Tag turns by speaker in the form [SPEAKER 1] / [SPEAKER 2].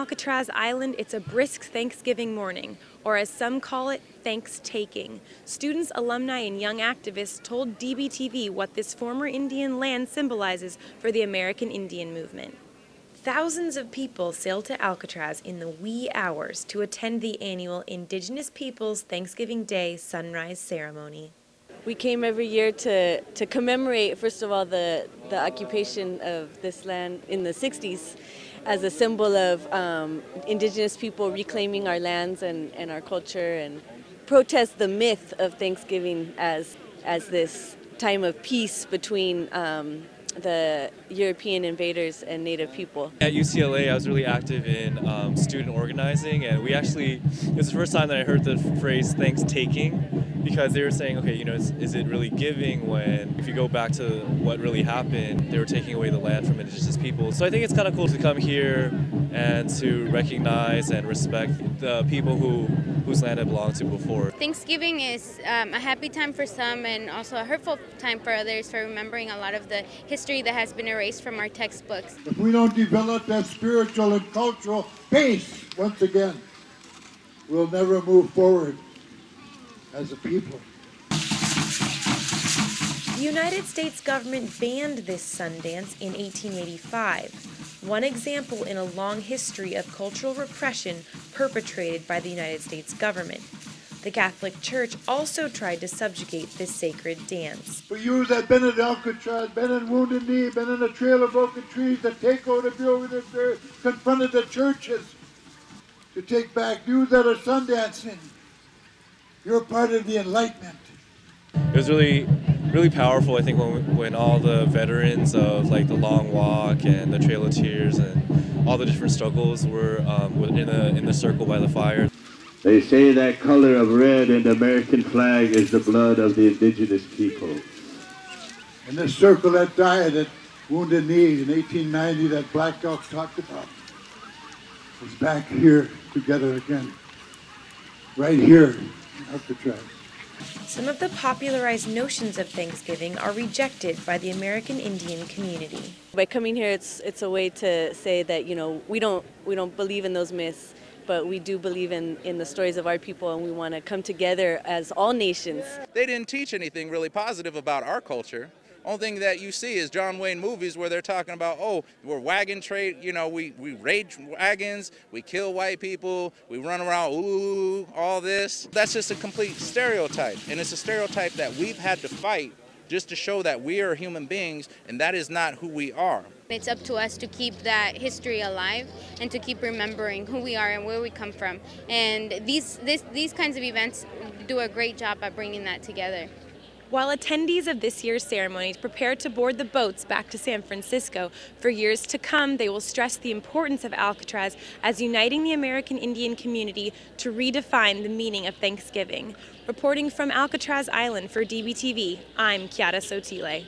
[SPEAKER 1] Alcatraz Island, it's a brisk Thanksgiving morning, or as some call it, Thanks-taking. Students, alumni, and young activists told DBTV what this former Indian land symbolizes for the American Indian movement. Thousands of people sailed to Alcatraz in the wee hours to attend the annual Indigenous Peoples Thanksgiving Day sunrise ceremony.
[SPEAKER 2] We came every year to commemorate, first of all, the occupation of this land in the 60s as a symbol of Indigenous people reclaiming our lands and our culture, and protest the myth of Thanksgiving as this time of peace between the European invaders and Native people.
[SPEAKER 3] At UCLA, I was really active in student organizing, and it was the first time that I heard the phrase "Thanks-taking," because they were saying, okay, is it really giving when, if you go back to what really happened, they were taking away the land from Indigenous people. So I think it's kind of cool to come here and to recognize and respect the people whose land it belonged to before.
[SPEAKER 4] Thanksgiving is a happy time for some and also a hurtful time for others, for remembering a lot of the history that has been erased from our textbooks.
[SPEAKER 5] If we don't develop that spiritual and cultural base once again, we'll never move forward as a people.
[SPEAKER 1] The United States government banned this Sundance in 1885, one example in a long history of cultural repression perpetrated by the United States government. The Catholic Church also tried to subjugate this sacred dance.
[SPEAKER 5] For you that been at Alcatraz, been in Wounded Knee, been in a trail of broken trees, that take out of you over there, confronted the churches to take back you that are Sundancing. You're part of the Enlightenment.
[SPEAKER 3] It was really powerful, I think, when all the veterans of like the Long Walk and the Trail of Tears and all the different struggles were in the circle by the fire.
[SPEAKER 6] They say that color of red in the American flag is the blood of the Indigenous people.
[SPEAKER 5] And this circle that died at Wounded Knee in 1890 that Black Elk talked about is back here together again, right here in Alcatraz.
[SPEAKER 1] Some of the popularized notions of Thanksgiving are rejected by the American Indian community.
[SPEAKER 2] By coming here, it's a way to say that we don't believe in those myths, but we do believe in the stories of our people, and we want to come together as all nations.
[SPEAKER 7] They didn't teach anything really positive about our culture. Only thing that you see is John Wayne movies where they're talking about, oh, we're wagon trade, we raid wagons, we kill white people, we run around, ooh, all this. That's just a complete stereotype, and it's a stereotype that we've had to fight just to show that we are human beings, and that is not who we are.
[SPEAKER 4] It's up to us to keep that history alive and to keep remembering who we are and where we come from. And these kinds of events do a great job at bringing that together.
[SPEAKER 1] While attendees of this year's ceremonies prepare to board the boats back to San Francisco, for years to come they will stress the importance of Alcatraz as uniting the American Indian community to redefine the meaning of Thanksgiving. Reporting from Alcatraz Island for DBTV, I'm Chiara Sotile.